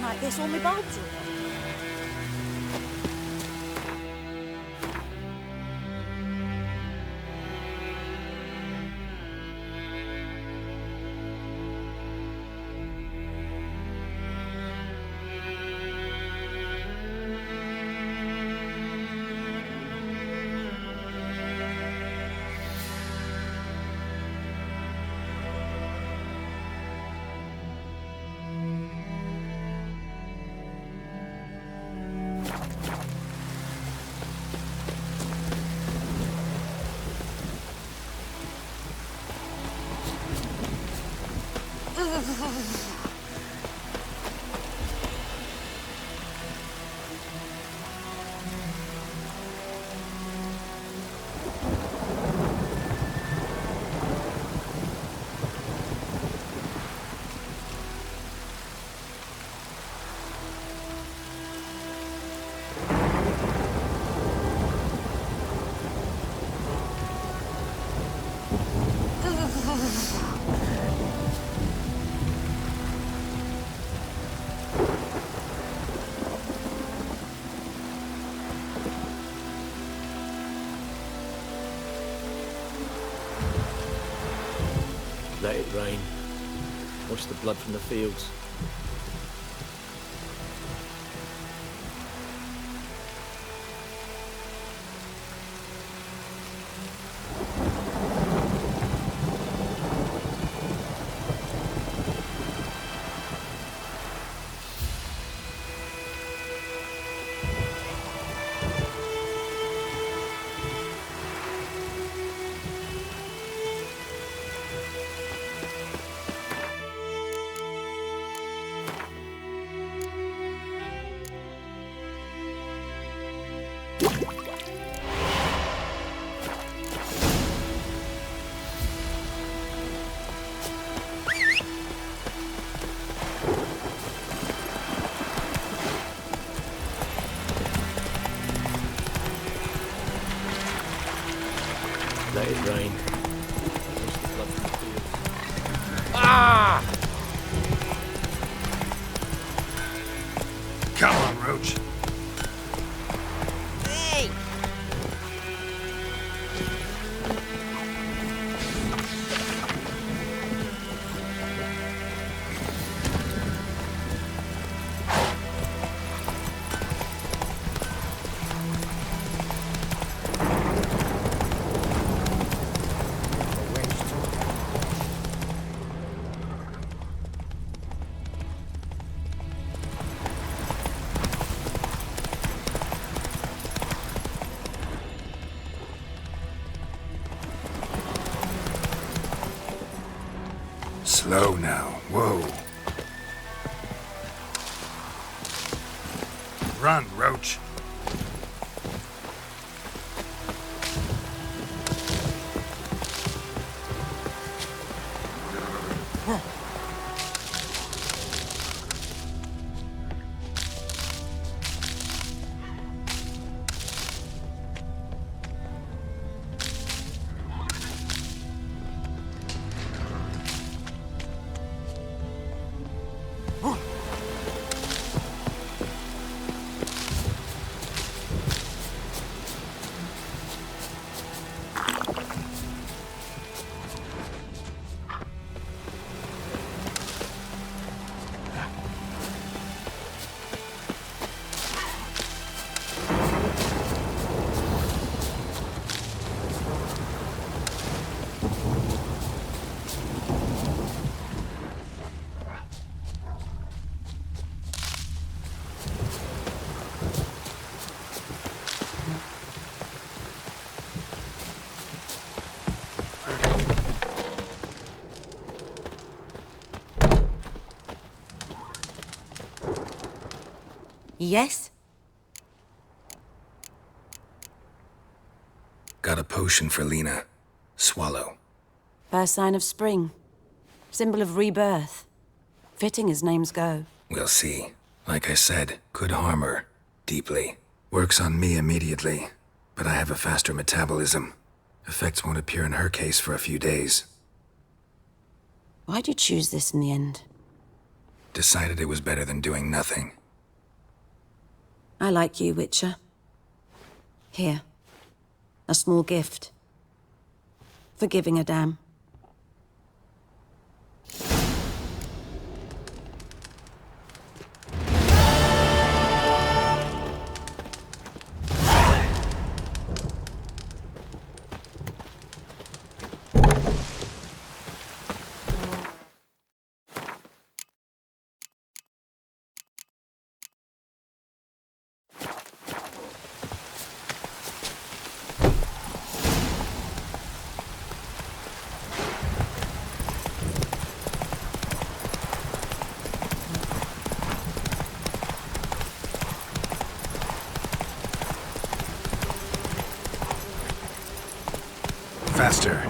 Like this, all my bulbs are on. Let it rain. Wash the blood from the fields. Let it rain. Wash the blood from the fields. Ah! Come on, Roach. Hey! Slow now. Whoa. Run, Roach. Yes? Got a potion for Lena. Swallow. First sign of spring. Symbol of rebirth. Fitting as names go. We'll see. Like I said, could harm her. Deeply. Works on me immediately. But I have a faster metabolism. Effects won't appear in her case for a few days. Why'd you choose this in the end? Decided it was better than doing nothing. I like you, Witcher. Here. A small gift. For giving a damn. Faster.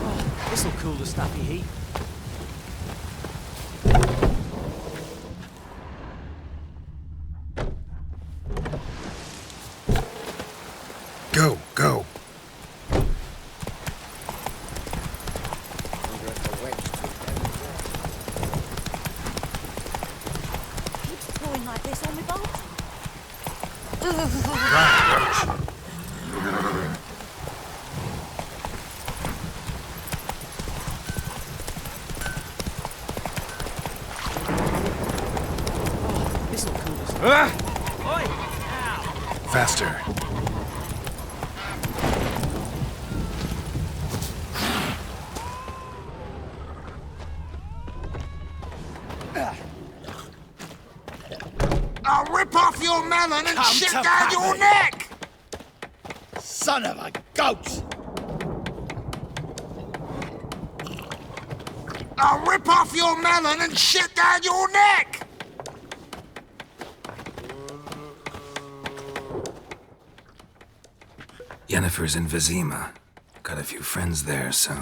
Oh, this'll cool the snappy heat. Go, go. Keeps pouring like this on me boat. Run, Roach. Oh, this'll cool the snappy. Oi! Ow! Faster. I'll rip off your melon and Come shit to down your Pappy. neck! Son of a goat! I'll rip off your melon and shit down your neck! Yennefer's in Vizima. Got a few friends there, so...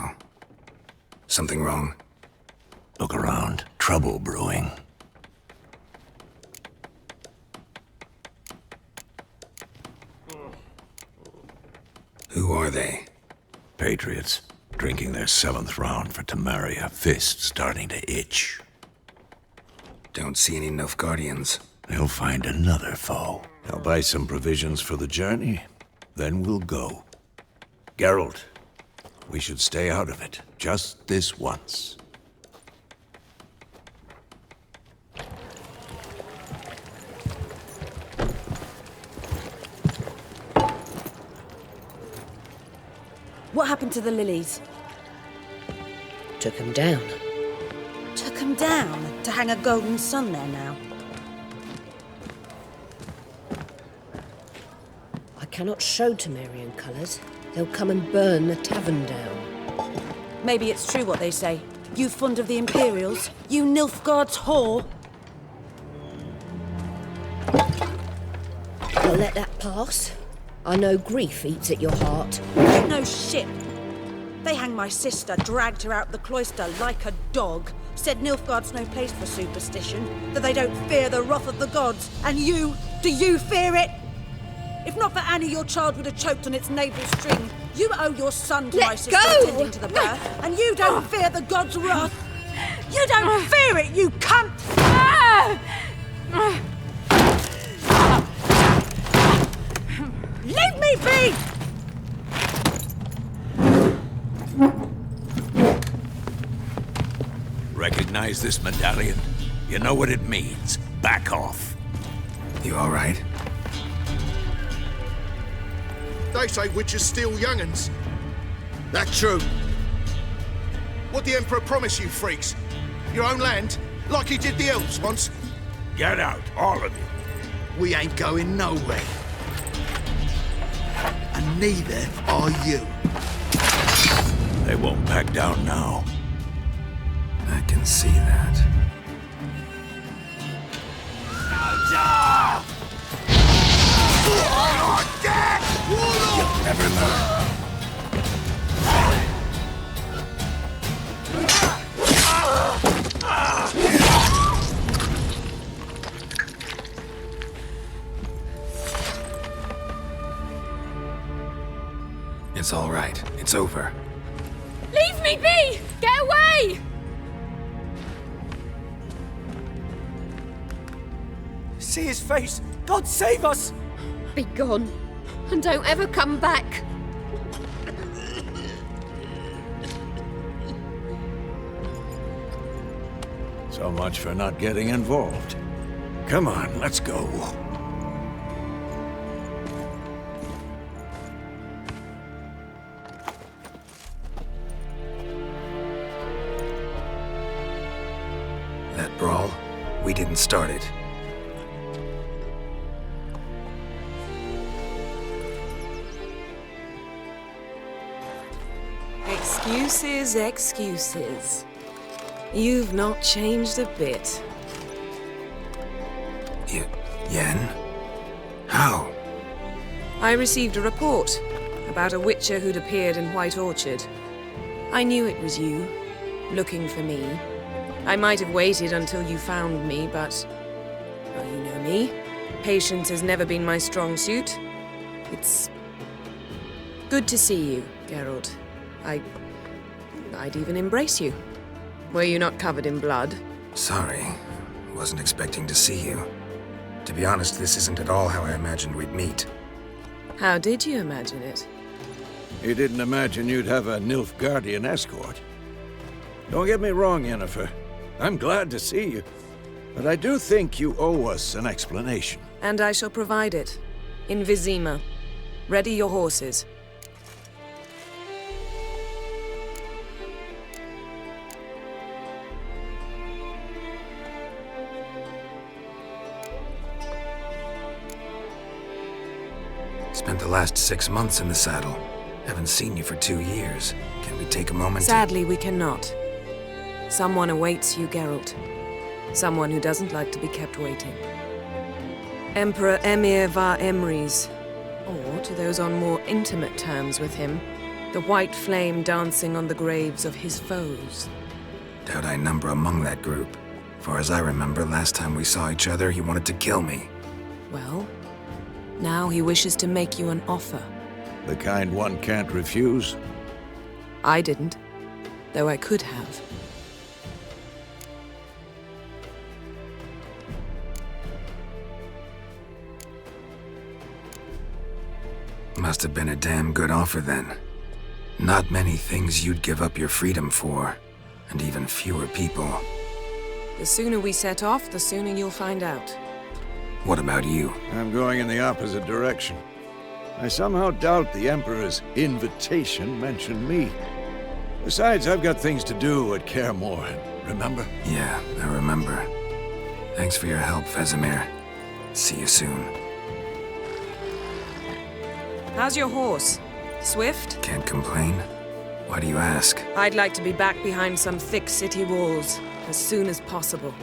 Something wrong? Look around. Trouble brewing. Who are they? Patriots. Drinking their 7th round for Temeria. Fist starting to itch. Don't see any Nilfgaardians. They'll find another foe. They'll buy some provisions for the journey. Then we'll go. Geralt, we should stay out of it. Just this once. What happened to the lilies? Took him down. Took them down to hang a golden sun there now. I cannot show Temerian colours. They'll come and burn the tavern down. Maybe it's true what they say. You fond of the Imperials? You Nilfgaard's whore? I'll let that pass. I know grief eats at your heart. You know shit. They hanged my sister, dragged her out the cloister like a dog, said Nilfgaard's no place for superstition, that they don't fear the wrath of the gods. And you, do you fear it? If not for Annie, your child would have choked on its navel string. You owe your son to Let my sister go! attending to the birth, and you don't fear the gods' wrath. You don't fear it, you cunt! Leave me be! Recognize this medallion? You know what it means. Back off. You all right? They say witches steal young'uns. That's true. What the Emperor promised you, freaks? Your own land? Like he did the elves once? Get out, all of you. We ain't going nowhere. And neither are you. They won't back down now. I can see that. You'll never learn. It's all right. It's over. Leave me be! Get away! See his face! God save us! Be gone, and don't ever come back. So much for not getting involved. Come on, let's go. That brawl, we didn't start it. Excuses, excuses. You've not changed a bit. Yen? How? I received a report about a witcher who'd appeared in White Orchard. I knew it was you, looking for me. I might have waited until you found me, but... well, you know me. Patience has never been my strong suit. It's... good to see you, Geralt. I'd even embrace you. Were you not covered in blood? Sorry. Wasn't expecting to see you. To be honest, this isn't at all how I imagined we'd meet. How did you imagine it? You didn't imagine you'd have a Nilfgaardian escort. Don't get me wrong, Yennefer. I'm glad to see you. But I do think you owe us an explanation. And I shall provide it. In Vizima. Ready your horses. Spent the last 6 months in the saddle. Haven't seen you for 2 years. Can we take a moment? Sadly, we cannot. Someone awaits you, Geralt. Someone who doesn't like to be kept waiting. Emperor Emir var Emrys. Or, to those on more intimate terms with him, the white flame dancing on the graves of his foes. Doubt I number among that group. Far as I remember, last time we saw each other, he wanted to kill me. Well, now he wishes to make you an offer. The kind one can't refuse. I didn't, though I could have. Must have been a damn good offer then. Not many things you'd give up your freedom for, and even fewer people. The sooner we set off, the sooner you'll find out. What about you? I'm going in the opposite direction. I somehow doubt the Emperor's invitation mentioned me. Besides, I've got things to do at Kaer Morhen, remember? Yeah, I remember. Thanks for your help, Vesemir. See you soon. How's your horse? Swift? Can't complain. Why do you ask? I'd like to be back behind some thick city walls as soon as possible.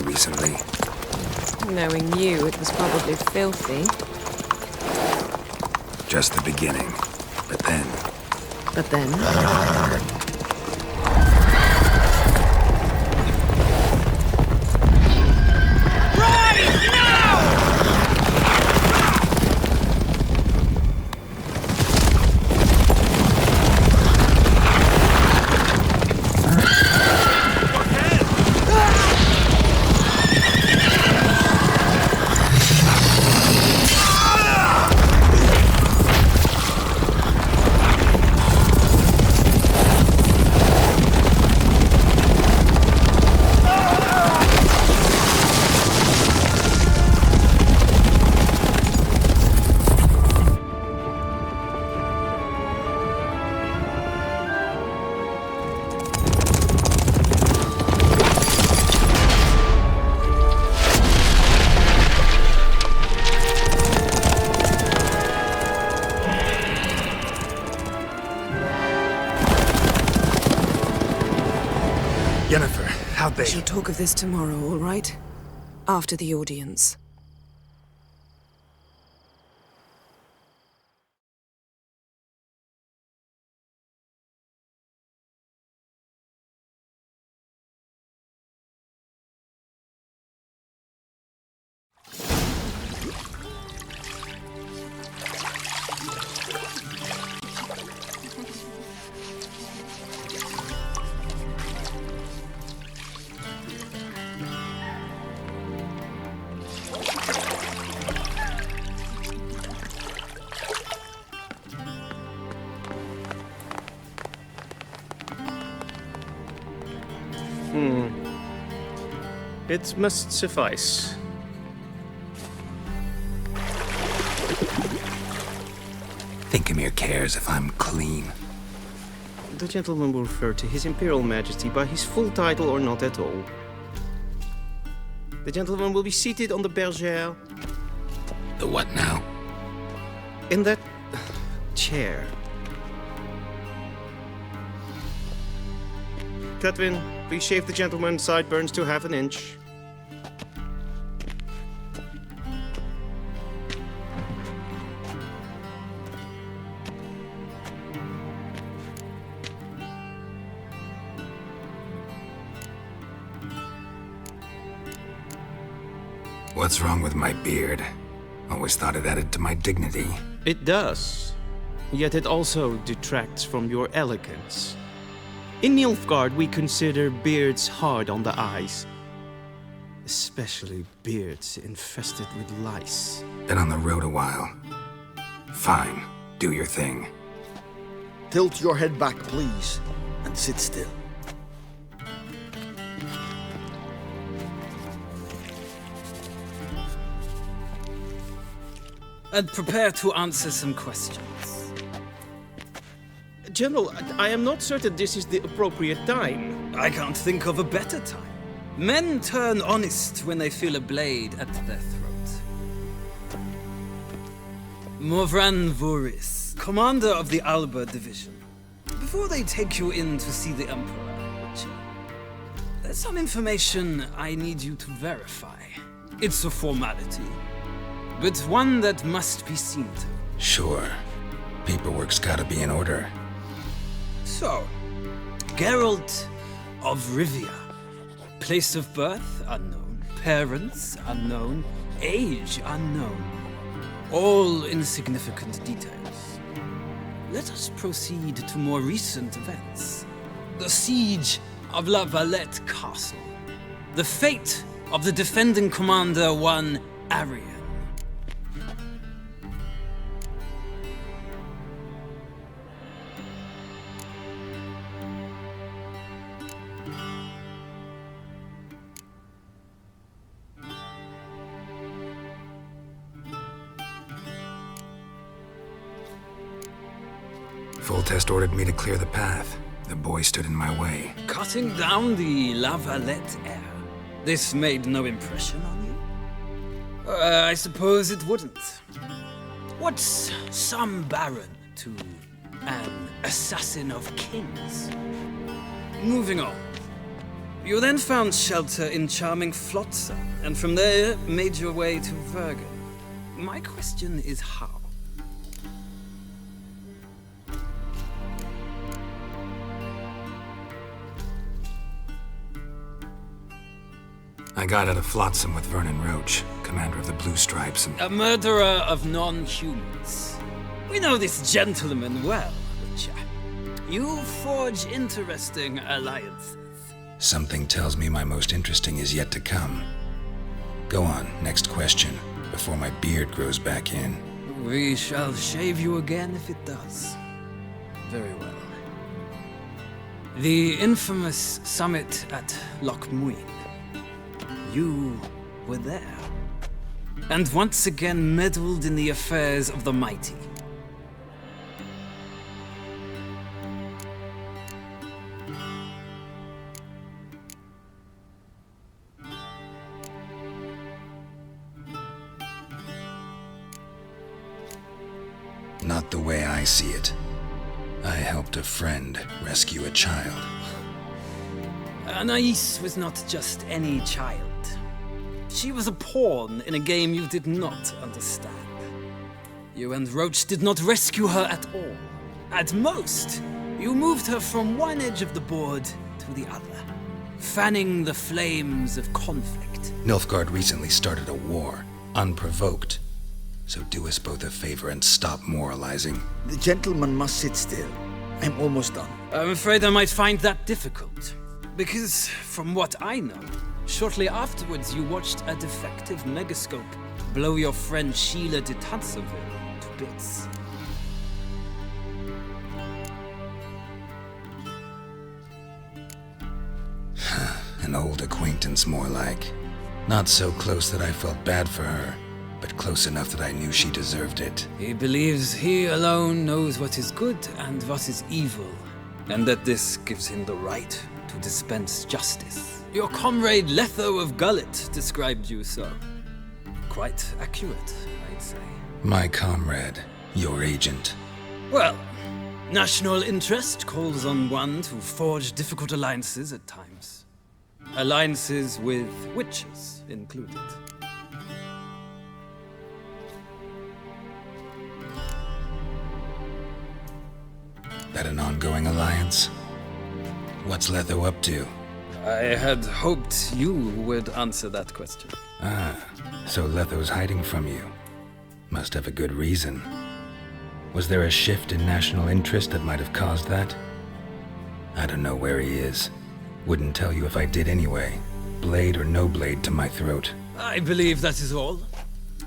Recently. Knowing you, it was probably filthy. Just the beginning. But then... But then? Yennefer, how'd they... We shall talk of this tomorrow, all right? After the audience. It must suffice. Thinkamere cares if I'm clean. The gentleman will refer to His Imperial Majesty by his full title or not at all. The gentleman will be seated on the bergère. The what now? In that chair. Catwin, please shave the gentleman's sideburns to half an inch. What's wrong with my beard? Always thought it added to my dignity. It does. Yet it also detracts from your elegance. In Nilfgaard, we consider beards hard on the eyes. Especially beards infested with lice. Been on the road a while. Fine. Do your thing. Tilt your head back, please, and sit still. And prepare to answer some questions. General, I am not certain this is the appropriate time. I can't think of a better time. Men turn honest when they feel a blade at their throat. Morvran Voris, commander of the Alba Division. Before they take you in to see the Emperor, there's some information I need you to verify. It's a formality, but one that must be seen to. Sure. Paperwork's gotta be in order. So, Geralt of Rivia. Place of birth unknown. Parents unknown. Age unknown. All insignificant details. Let us proceed to more recent events. The siege of La Valette Castle. The fate of the defending commander, one Arian. Foltest ordered me to clear the path. The boy stood in my way. Cutting down the La Valette heir. This made no impression on you? I suppose it wouldn't. What's some baron to an assassin of kings? Moving on. You then found shelter in charming Flotsam, and from there made your way to Vergen. My question is how? I got out of Flotsam with Vernon Roach, commander of the Blue Stripes, and... A murderer of non-humans. We know this gentleman well, Witcher. You forge interesting alliances. Something tells me my most interesting is yet to come. Go on, next question, before my beard grows back in. We shall shave you again if it does. Very well. The infamous summit at Loch Muin. You were there, and once again meddled in the affairs of the mighty. Not the way I see it. I helped a friend rescue a child. Anais was not just any child. She was a pawn in a game you did not understand. You and Roach did not rescue her at all. At most, you moved her from one edge of the board to the other, fanning the flames of conflict. Nilfgaard recently started a war, unprovoked. So do us both a favor and stop moralizing. The gentleman must sit still. I'm almost done. I'm afraid I might find that difficult. Because, from what I know, shortly afterwards you watched a defective megascope blow your friend Sheila de Tanseville to bits. An old acquaintance, more like. Not so close that I felt bad for her, but close enough that I knew she deserved it. He believes he alone knows what is good and what is evil, and that this gives him the right to dispense justice. Your comrade Letho of Gullet described you so. Quite accurate, I'd say. My comrade, your agent. Well, national interest calls on one to forge difficult alliances at times. Alliances with witches included. That an ongoing alliance? What's Letho up to? I had hoped you would answer that question. Ah, so Letho's hiding from you. Must have a good reason. Was there a shift in national interest that might have caused that? I don't know where he is. Wouldn't tell you if I did anyway. Blade or no blade to my throat. I believe that is all.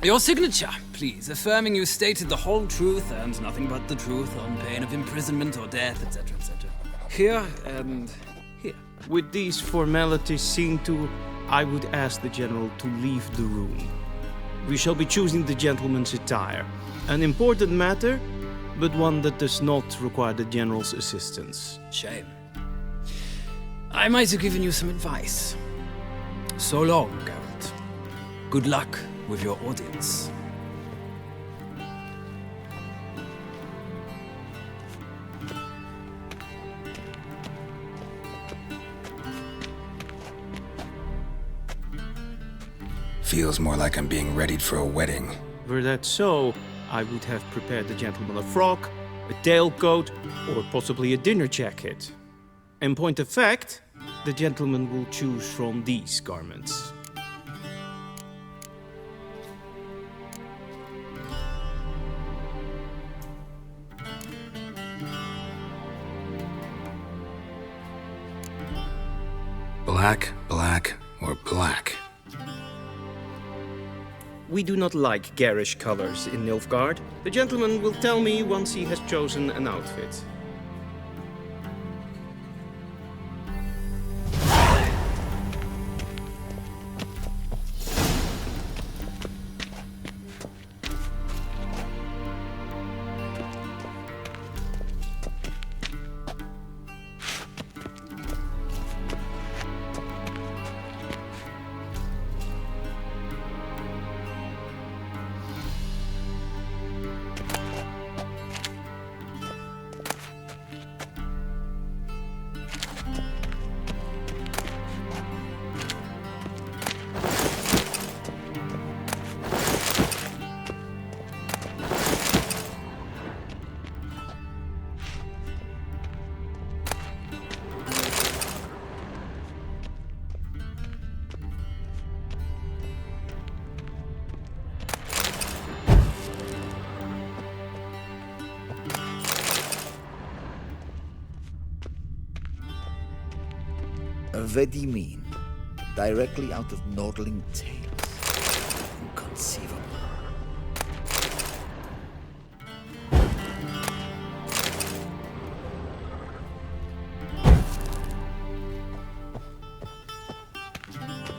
Your signature, please, affirming you stated the whole truth and nothing but the truth on pain of imprisonment or death, etc., etc. Here and here. With these formalities seen to, I would ask the General to leave the room. We shall be choosing the gentleman's attire. An important matter, but one that does not require the General's assistance. Shame. I might have given you some advice. So long, Geralt. Good luck with your audience. Feels more like I'm being readied for a wedding. Were that so, I would have prepared the gentleman a frock, a tailcoat, or possibly a dinner jacket. In point of fact, the gentleman will choose from these garments. Black, black, or black? We do not like garish colors in Nilfgaard. The gentleman will tell me once he has chosen an outfit. Vedimin, directly out of Nordling Tales. Inconceivable.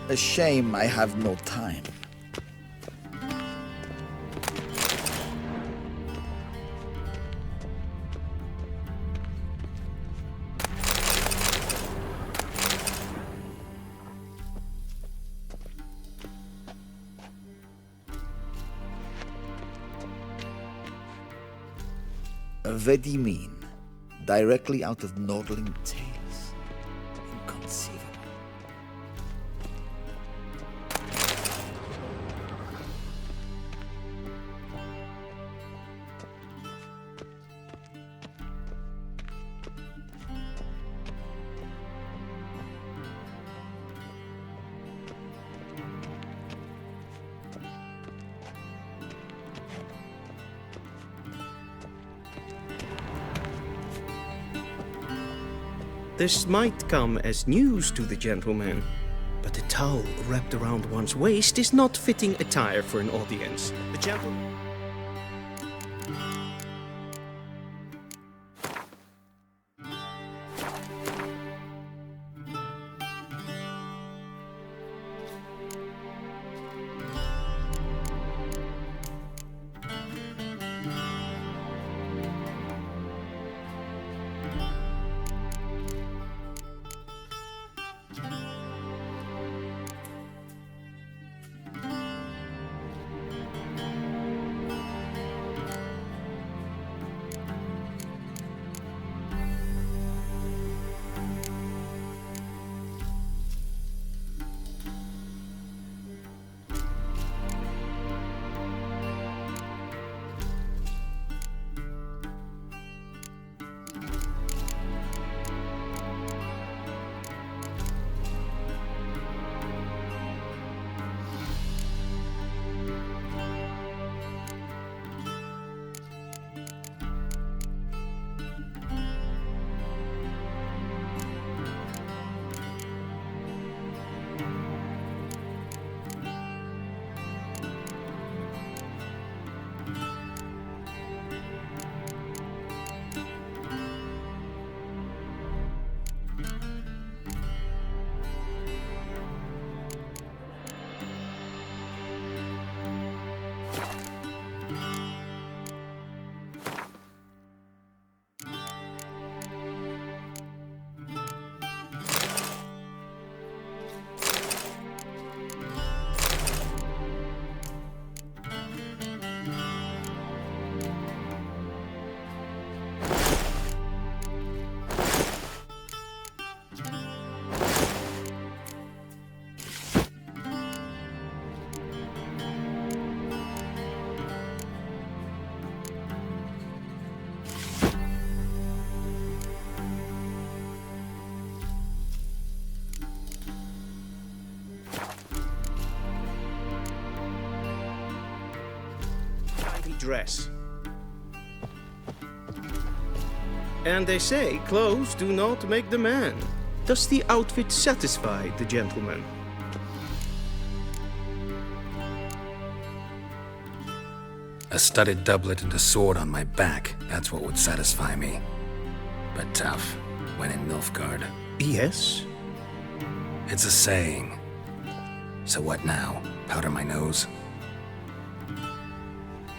A shame I have no time. Vedimin, directly out of Nordling Tales. Inconceivable. This might come as news to the gentleman, but the towel wrapped around one's waist is not fitting attire for an audience. The gentleman... dress. And they say clothes do not make the man. Does the outfit satisfy the gentleman? A studded doublet and a sword on my back, that's what would satisfy me. But tough, when in Nilfgaard. Yes? It's a saying. So what now? Powder my nose?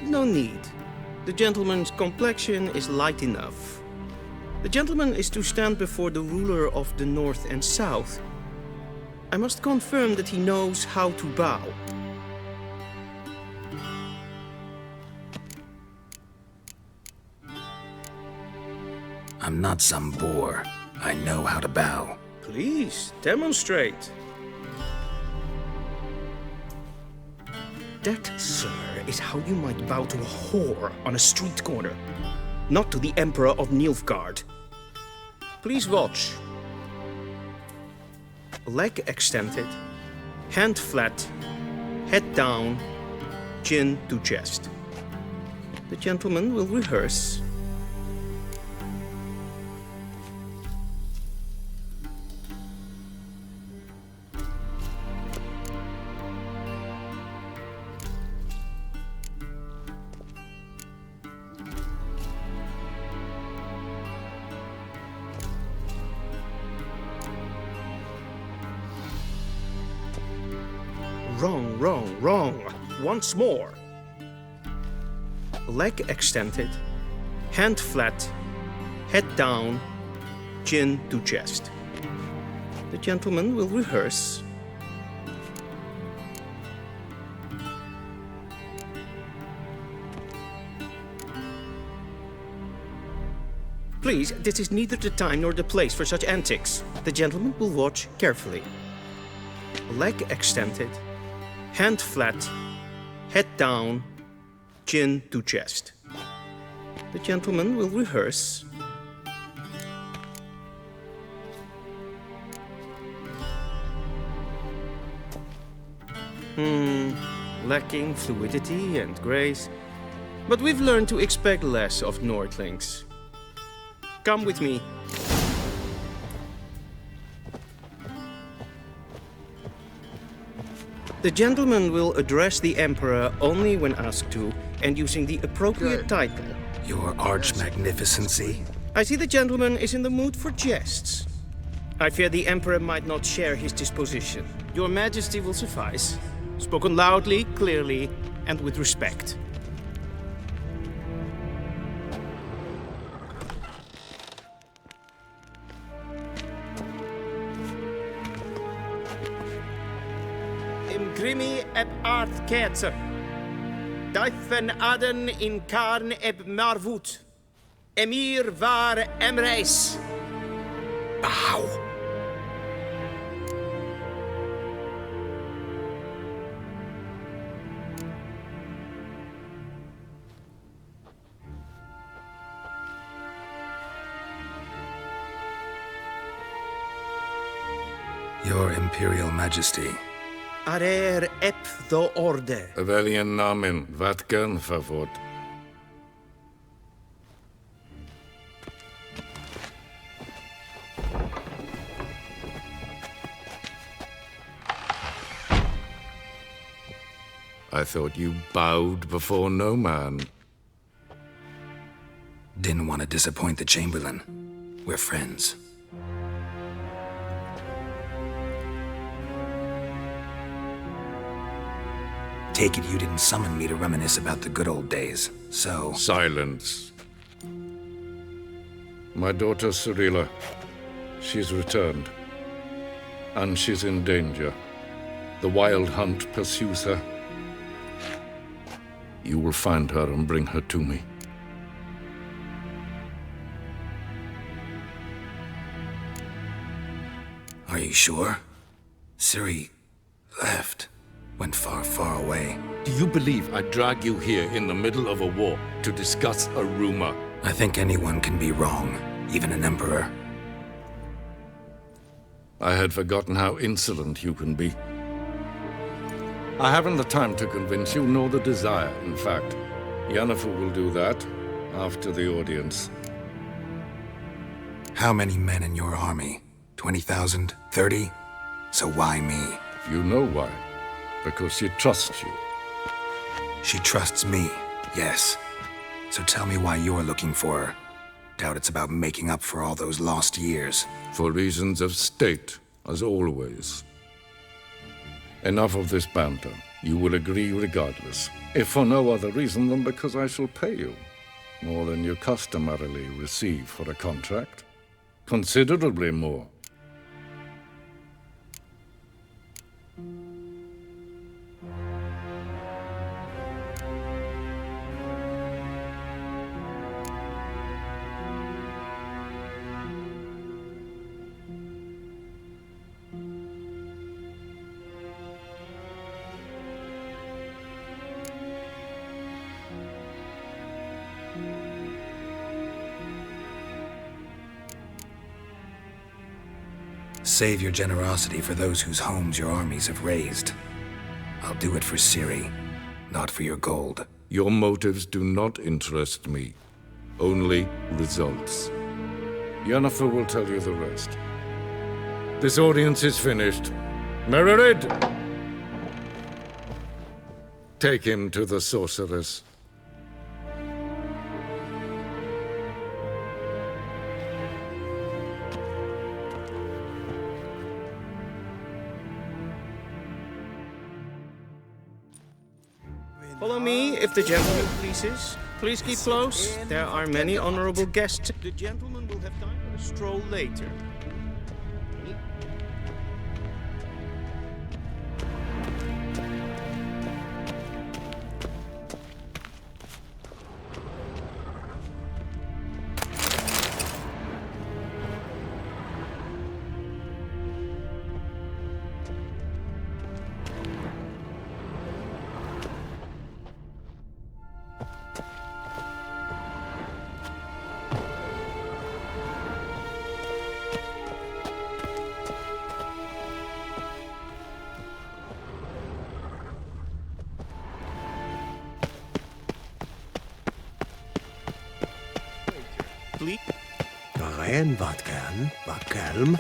No need. The gentleman's complexion is light enough. The gentleman is to stand before the ruler of the North and South. I must confirm that he knows how to bow. I'm not some boor. I know how to bow. Please, demonstrate. That, sir, is how you might bow to a whore on a street corner, not to the Emperor of Nilfgaard. Please watch. Leg extended, hand flat, head down, chin to chest. The gentleman will rehearse. Wrong, wrong, wrong. Once more. Leg extended, hand flat, head down, chin to chest. The gentleman will rehearse. Please, this is neither the time nor the place for such antics. The gentleman will watch carefully. Leg extended, hand flat, head down, chin to chest. The gentleman will rehearse. Lacking fluidity and grace. But we've learned to expect less of Nordlings. Come with me. The gentleman will address the Emperor only when asked to, and using the appropriate title. Your Arch-Magnificency? I see the gentleman is in the mood for jests. I fear the Emperor might not share his disposition. Your Majesty will suffice. Spoken loudly, clearly, and with respect. Grimi eb art ketzer. Daifen aden in karn eb marvut. Emir var emreis. Bow. Your Imperial Majesty. Arer ep the orde. Weljen namen, wat kan favort? I thought you bowed before no man. Didn't want to disappoint the Chamberlain. We're friends. Take it you didn't summon me to reminisce about the good old days, so... Silence. My daughter Cyrilla, she's returned. And she's in danger. The Wild Hunt pursues her. You will find her and bring her to me. Are you sure? Ciri left. Went far, far away. Do you believe I'd drag you here in the middle of a war to discuss a rumor? I think anyone can be wrong, even an emperor. I had forgotten how insolent you can be. I haven't the time to convince you, nor the desire, in fact. Yennefer will do that after the audience. How many men in your army? 20,000? 30? So why me? You know why. Because she trusts you. She trusts me, yes. So tell me why you're looking for her. Doubt it's about making up for all those lost years. For reasons of state, as always. Enough of this banter. You will agree regardless. If for no other reason than because I shall pay you. More than you customarily receive for a contract. Considerably more. Save your generosity for those whose homes your armies have razed. I'll do it for Ciri, not for your gold. Your motives do not interest me. Only results. Yennefer will tell you the rest. This audience is finished. Mererid! Take him to the sorceress. Follow me, if the gentleman pleases. Please keep close. There are many honorable guests. The gentleman will have time for a stroll later. En wat kan, wat kalm.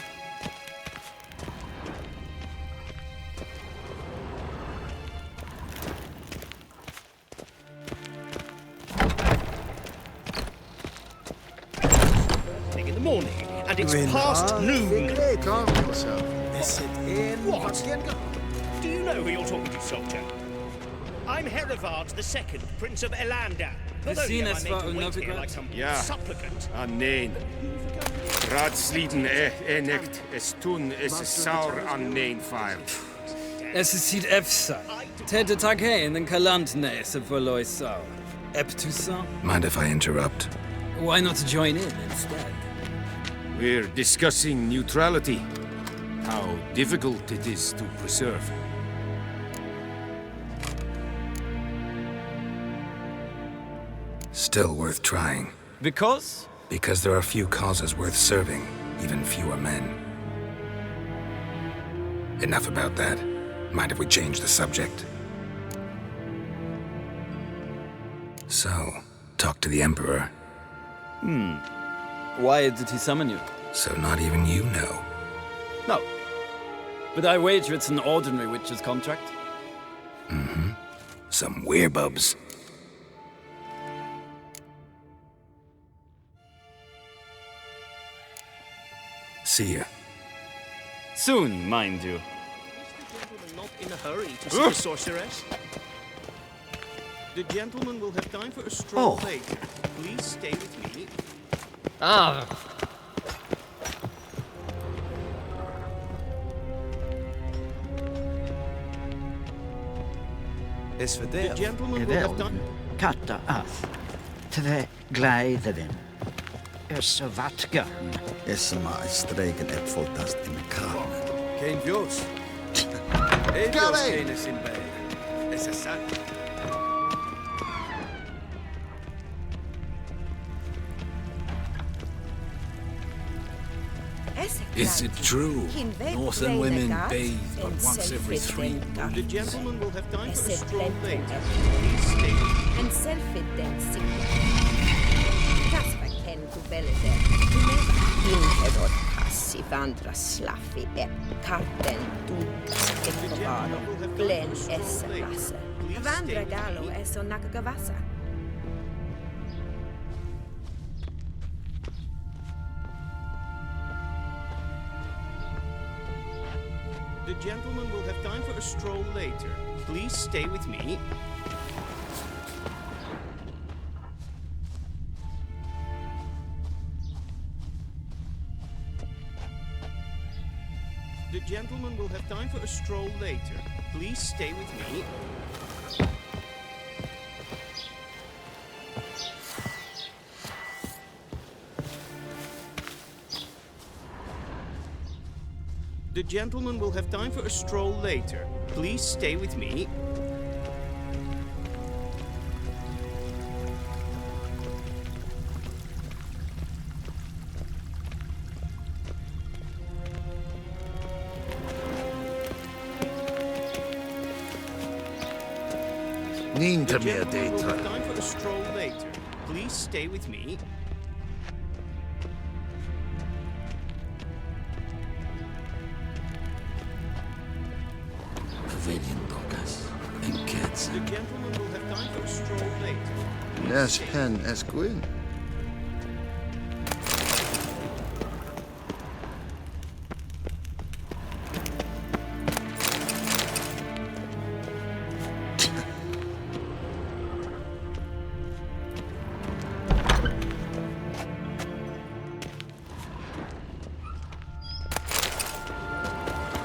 and it's past noon. What? Do you know who you're talking to, soldier? I'm Herivard II, Prince of Elander. Not only am I made to wait here like some supplicant. Nee. Raadsleden enecht es tun es saur an neen file. Es ist Efsa. Tete Taghain and Kalantne se voloi saur. Eptusa? Mind if I interrupt? Why not join in instead? We're discussing neutrality. How difficult it is to preserve. Still worth trying. Because? Because there are few causes worth serving, even fewer men. Enough about that. Mind if we change the subject? So, talk to the Emperor. Why did he summon you? So not even you know. No. But I wager it's an ordinary witch's contract. Mm-hmm. Some werebubs. See ya. Soon, mind you. Is the gentleman not in a hurry to see the sorceress? The gentleman will have time for a stroll later. Please stay with me. Ah. The gentleman will have time. Katta ath. Tve gläderen. Ösavatka. Esma stregen epfoltast in karmen. Geen vjoos. Evios genis in bij. Es is zat. Is it true? Northern women bathe but once every 3 moons. The gentleman will have time for a stroll later. Please stay with me. En selfie-dancing. Kasvaken kubelete. Inhedot passi vandra slaffi karten tuntas ekkovado. Glen essa lasse. Vandra galo eso nakagavasa. The gentleman will have time for a stroll later. Please stay with me. The gentleman will have time for a stroll later. Please stay with me. The gentleman will have time for a stroll later. Please stay with me. Ninta The mia gentleman will have data. time for a stroll later. Please stay with me. The gentleman will have time for a stroll later. Please Yes, stay. hen es gwyn.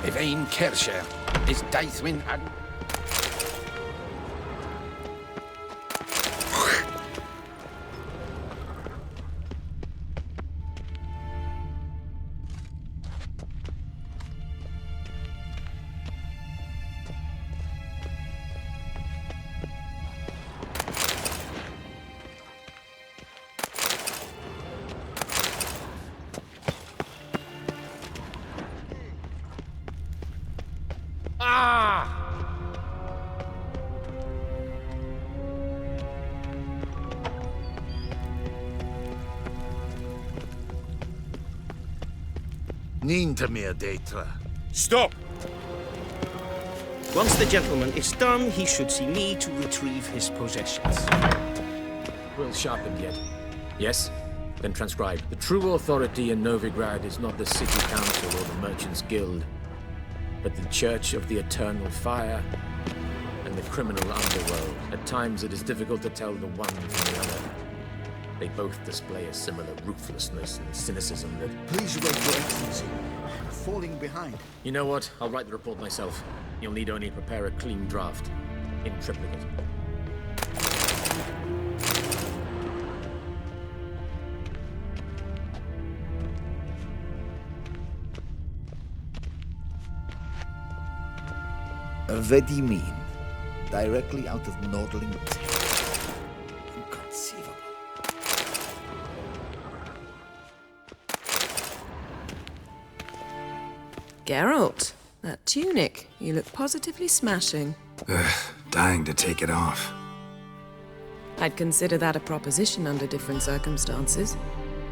If ein Kersher is Daithwin and Ninta mia data. Stop! Once the gentleman is done, he should see me to retrieve his possessions. Will sharpened yet? Yes? Then transcribe the True authority in Novigrad is not the city council or the merchants' guild, but the Church of the Eternal Fire and the criminal underworld. At times it is difficult to tell the one from the other. They both display a similar ruthlessness and cynicism that... Please wait, Your Excellency. I'm falling behind. You know what? I'll write the report myself. You'll need only prepare a clean draft, in triplicate. Vedimin, directly out of Nordling text. Inconceivable. Geralt, that tunic. You look positively smashing. Dying to take it off. I'd consider that a proposition under different circumstances.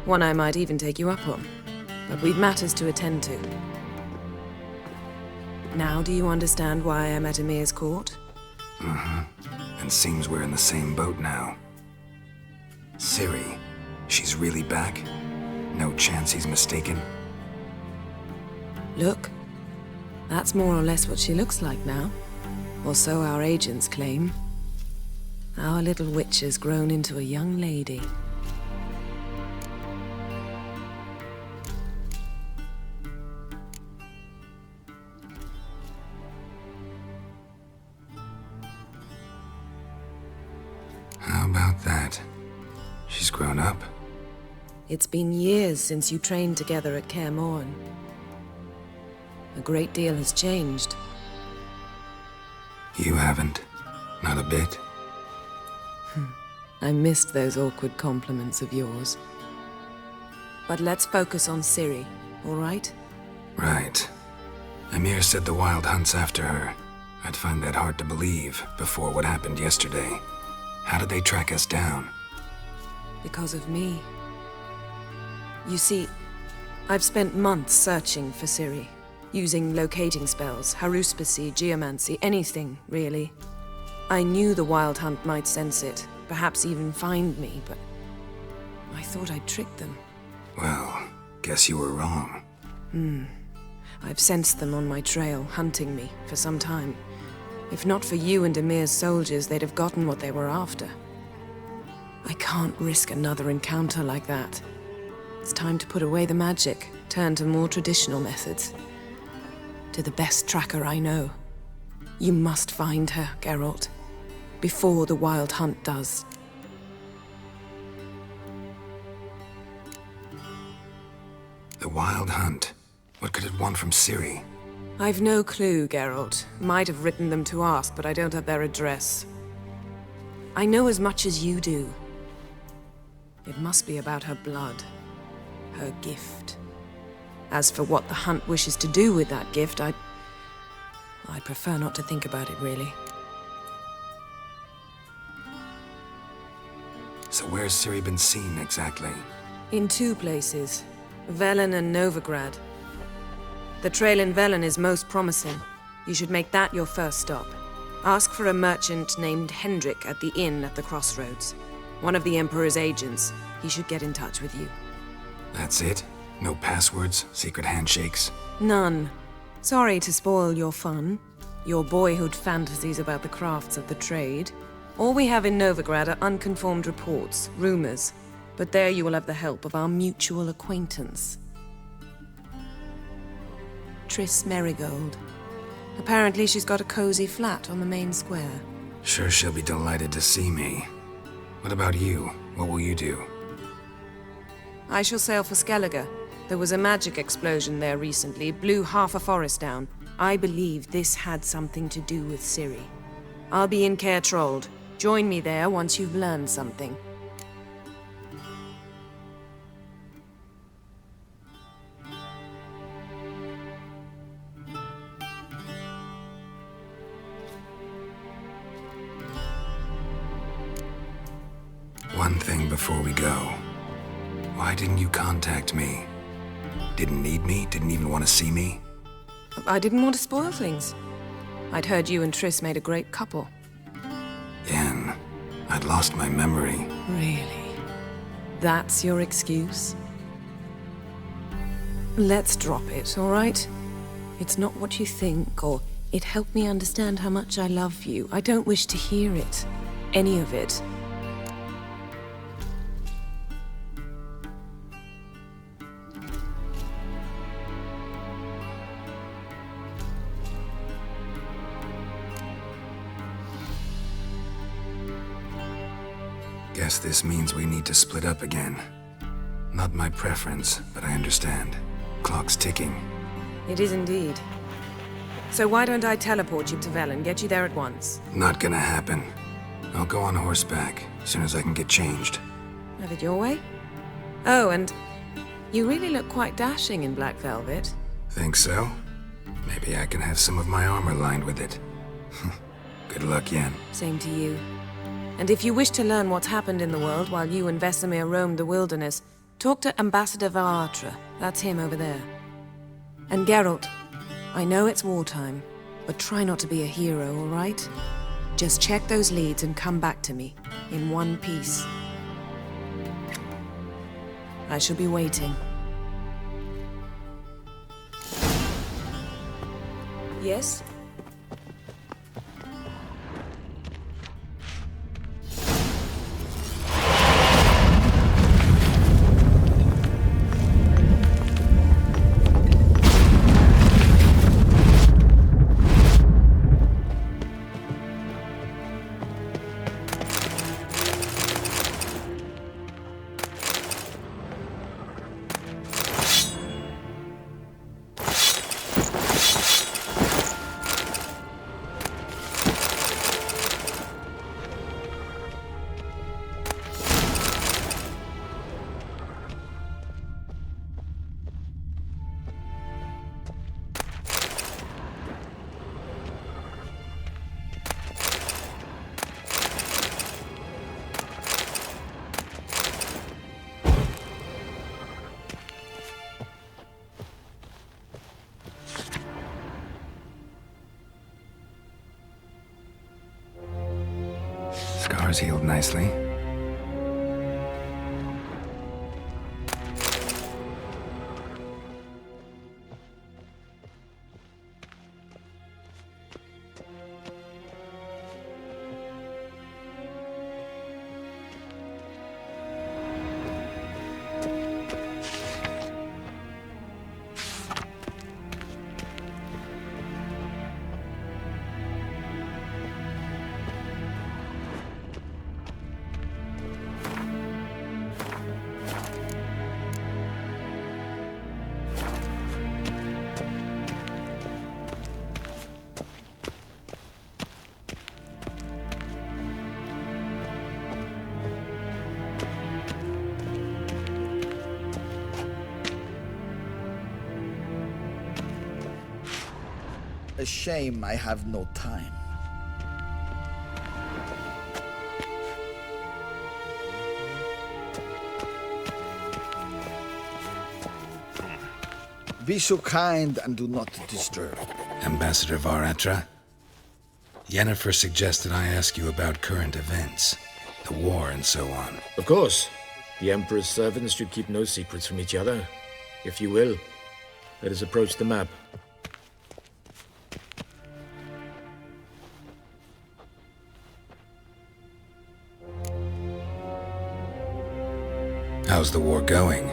One I might even take you up on. But we've matters to attend to. Now do you understand why I'm at Emir's court? And seems we're in the same boat now. Ciri, she's really back? No chance he's mistaken? Look, that's more or less what she looks like now. Or so our agents claim. Our little witch has grown into a young lady. How about that? She's grown up? It's been years since you trained together at Kaer Morhen. A great deal has changed. You haven't. Not a bit. I missed those awkward compliments of yours. But let's focus on Ciri, all right? Right. Emir said the Wild Hunt's after her. I'd find that hard to believe before what happened yesterday. How did they track us down? Because of me. You see, I've spent months searching for Ciri, using locating spells, haruspicy, geomancy, anything, really. I knew the Wild Hunt might sense it, perhaps even find me, but I thought I'd tricked them. Well, guess you were wrong. I've sensed them on my trail, hunting me, for some time. If not for you and Emir's soldiers, they'd have gotten what they were after. I can't risk another encounter like that. It's time to put away the magic, turn to more traditional methods. To the best tracker I know. You must find her, Geralt. Before the Wild Hunt does. The Wild Hunt? What could it want from Ciri? I've no clue, Geralt. Might have written them to ask, but I don't have their address. I know as much as you do. It must be about her blood. Her gift. As for what the Hunt wishes to do with that gift, I'd prefer not to think about it, really. So where's Ciri been seen, exactly? In two places. Velen and Novigrad. The trail in Velen is most promising. You should make that your first stop. Ask for a merchant named Hendrik at the inn at the crossroads. One of the Emperor's agents. He should get in touch with you. That's it? No passwords? Secret handshakes? None. Sorry to spoil your fun. Your boyhood fantasies about the crafts of the trade. All we have in Novigrad are unconfirmed reports, rumors. But there you will have the help of our mutual acquaintance. Triss Merigold. Apparently she's got a cozy flat on the main square. Sure she'll be delighted to see me. What about you? What will you do? I shall sail for Skellige. There was a magic explosion there recently, blew half a forest down. I believe this had something to do with Ciri. I'll be in Caer Trold. Join me there once you've learned something. One thing before we go. Why didn't you contact me? Didn't need me? Didn't even want to see me? I didn't want to spoil things. I'd heard you and Triss made a great couple. Yen, I'd lost my memory. Really? That's your excuse? Let's drop it, all right? It's not what you think, or it helped me understand how much I love you. I don't wish to hear it. Any of it. Guess this means we need to split up again. Not my preference, but I understand. Clock's ticking. It is indeed. So why don't I teleport you to Velen, get you there at once? Not gonna happen. I'll go on horseback, as soon as I can get changed. Have it your way? Oh, and you really look quite dashing in black velvet. Think so? Maybe I can have some of my armor lined with it. Good luck, Yen. Same to you. And if you wish to learn what's happened in the world while you and Vesemir roamed the wilderness, talk to Ambassador Varatra. That's him over there. And Geralt, I know it's wartime, but try not to be a hero, all right? Just check those leads and come back to me, in one piece. I shall be waiting. Yes? Scars healed nicely. A shame I have no time. Be so kind and do not disturb. Ambassador Varatra, Yennefer suggested I ask you about current events, the war and so on. Of course. The Emperor's servants should keep no secrets from each other. If you will, let us approach the map. How's the war going?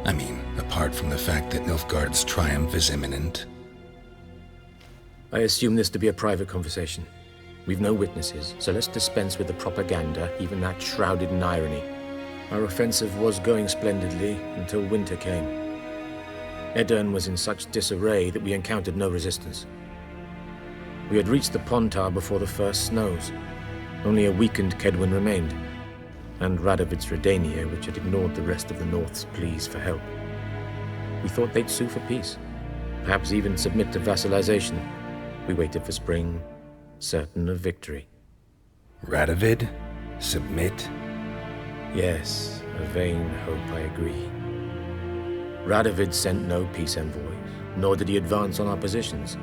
I mean, apart from the fact that Nilfgaard's triumph is imminent. I assume this to be a private conversation. We've no witnesses, so let's dispense with the propaganda, even that shrouded in irony. Our offensive was going splendidly until winter came. Edirn was in such disarray that we encountered no resistance. We had reached the Pontar before the first snows. Only a weakened Kedwen remained, and Radovid's Redania, which had ignored the rest of the North's pleas for help. We thought they'd sue for peace, perhaps even submit to vassalization. We waited for spring, certain of victory. Radovid? Submit? Yes, a vain hope, I agree. Radovid sent no peace envoys, nor did he advance on our positions.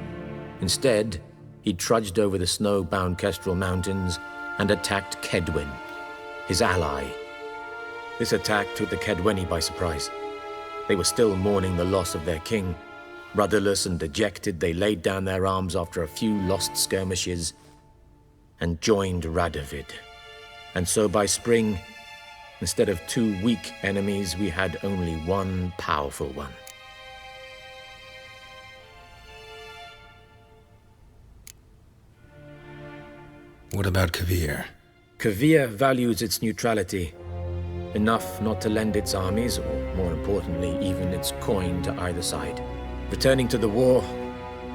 Instead, he trudged over the snow-bound Kestrel Mountains and attacked Kedwen, his ally. This attack took the Kedweni by surprise. They were still mourning the loss of their king. Rudderless and dejected, they laid down their arms after a few lost skirmishes and joined Radovid. And so by spring, instead of 2 weak enemies, we had only one powerful one. What about Kavir? Kavir values its neutrality, enough not to lend its armies, or more importantly, even its coin to either side. Returning to the war,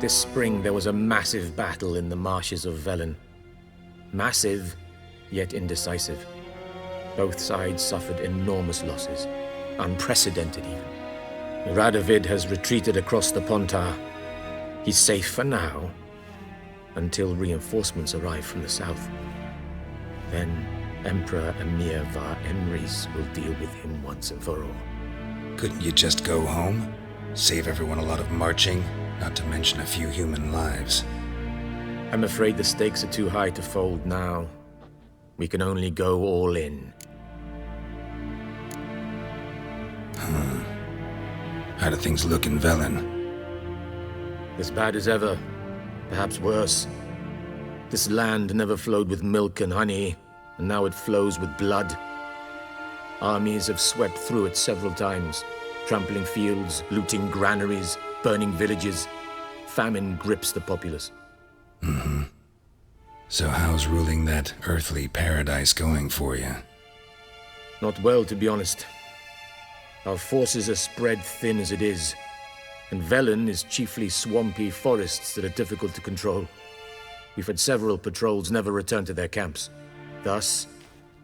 this spring there was a massive battle in the marshes of Velen. Massive, yet indecisive. Both sides suffered enormous losses, unprecedented even. Radovid has retreated across the Pontar. He's safe for now, until reinforcements arrive from the south. Then Emperor Emir var Emrys will deal with him once and for all. Couldn't you just go home? Save everyone a lot of marching, not to mention a few human lives. I'm afraid the stakes are too high to fold now. We can only go all in. How do things look in Velen? As bad as ever, perhaps worse. This land never flowed with milk and honey, and now it flows with blood. Armies have swept through it several times, trampling fields, looting granaries, burning villages. Famine grips the populace. So how's ruling that earthly paradise going for you? Not well, to be honest. Our forces are spread thin as it is, and Velen is chiefly swampy forests that are difficult to control. We've had several patrols never return to their camps. Thus,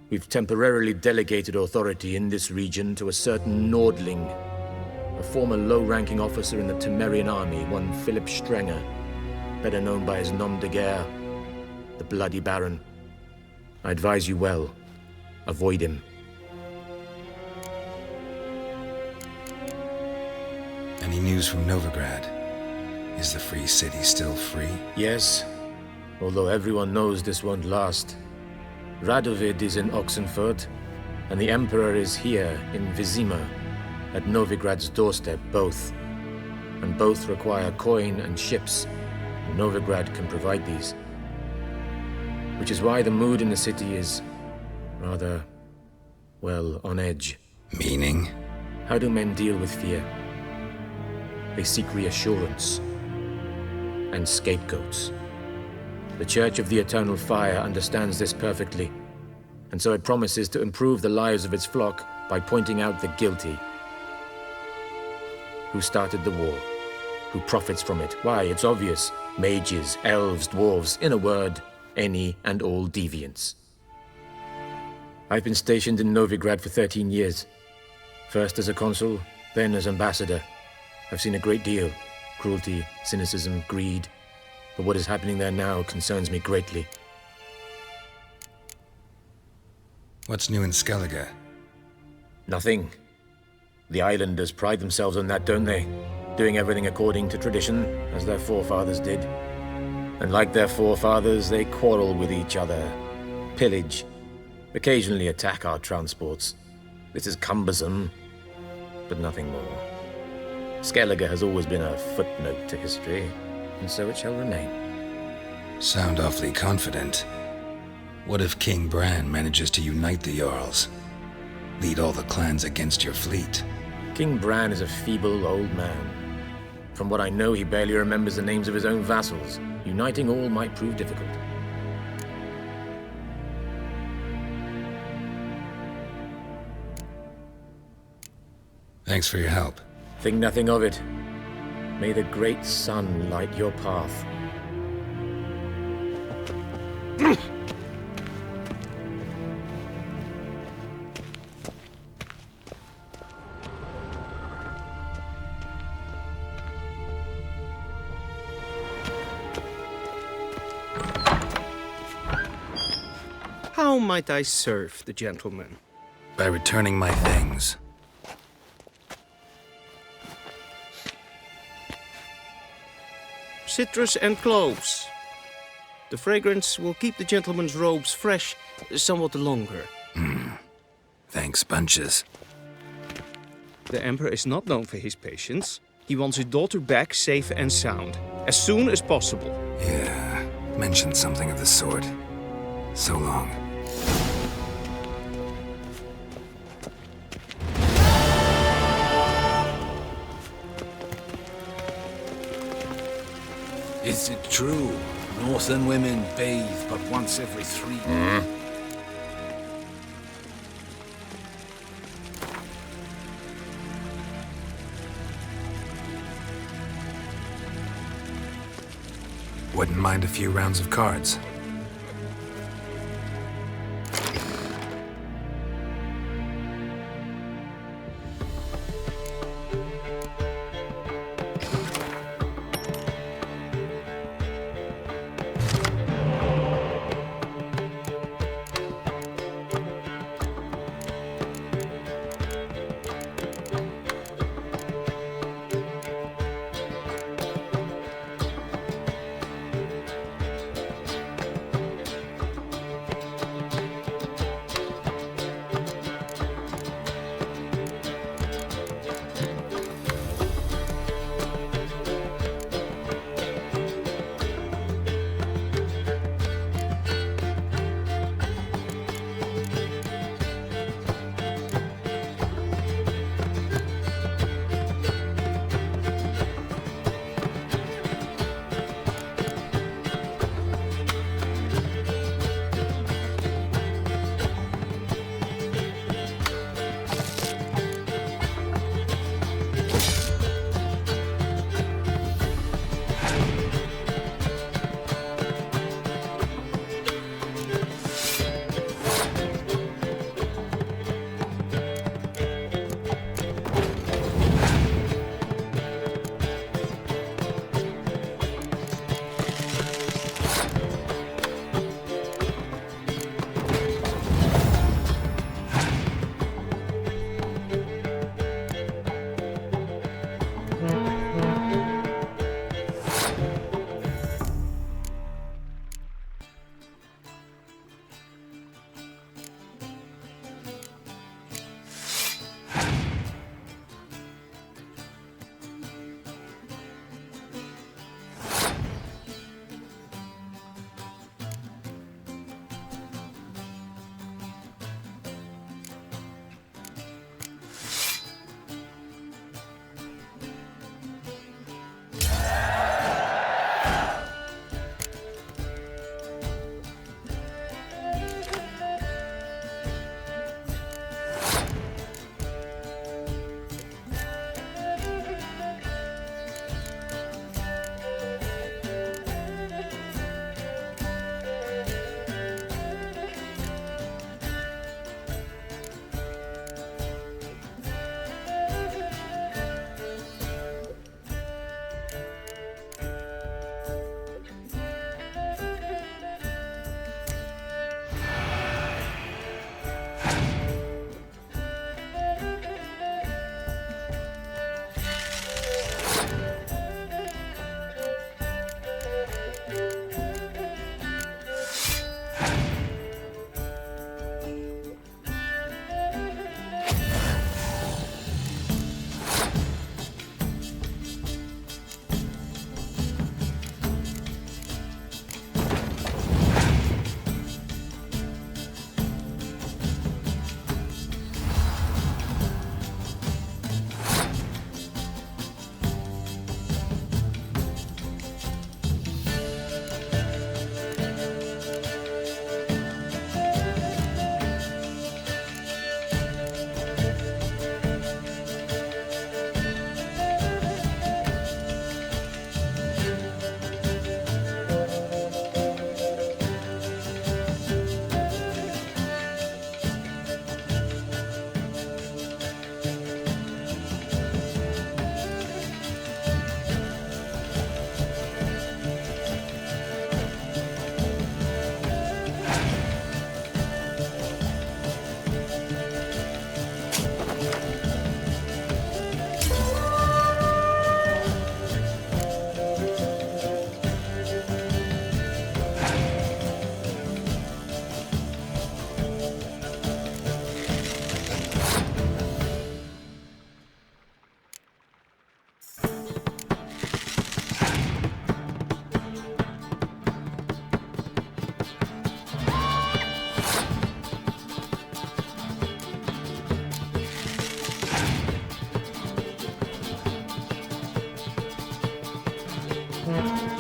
we've temporarily delegated authority in this region to a certain Nordling, a former low-ranking officer in the Temerian army, one Philip Strenger, better known by his nom de guerre, the Bloody Baron. I advise you well. Avoid him. Any news from Novigrad? Is the free city still free? Yes, although everyone knows this won't last. Radovid is in Oxenfurt, and the Emperor is here in Vizima, at Novigrad's doorstep, both. And both require coin and ships. Novigrad can provide these. Which is why the mood in the city is rather, well, on edge. Meaning? How do men deal with fear? They seek reassurance and scapegoats. The Church of the Eternal Fire understands this perfectly, and so it promises to improve the lives of its flock by pointing out the guilty. Who started the war? Who profits from it? Why, it's obvious. Mages, elves, dwarves, in a word, any and all deviants. I've been stationed in Novigrad for 13 years. First as a consul, then as ambassador. I've seen a great deal. Cruelty, cynicism, greed. But what is happening there now concerns me greatly. What's new in Skellige? Nothing. The islanders pride themselves on that, don't they? Doing everything according to tradition, as their forefathers did. And like their forefathers, they quarrel with each other, pillage, occasionally attack our transports. This is cumbersome, but nothing more. Skellige has always been a footnote to history, and so it shall remain. Sound awfully confident. What if King Bran manages to unite the Jarls? Lead all the clans against your fleet? King Bran is a feeble old man. From what I know, he barely remembers the names of his own vassals. Uniting all might prove difficult. Thanks for your help. Think nothing of it. May the great sun light your path. How might I serve the gentleman? By returning my things. Citrus and cloves. The fragrance will keep the gentleman's robes fresh somewhat longer. Thanks, bunches. The Emperor is not known for his patience. He wants his daughter back safe and sound, as soon as possible. Yeah, mentioned something of the sort. So long. Is it true? Northern women bathe but once every 3 years. Wouldn't mind a few rounds of cards. it.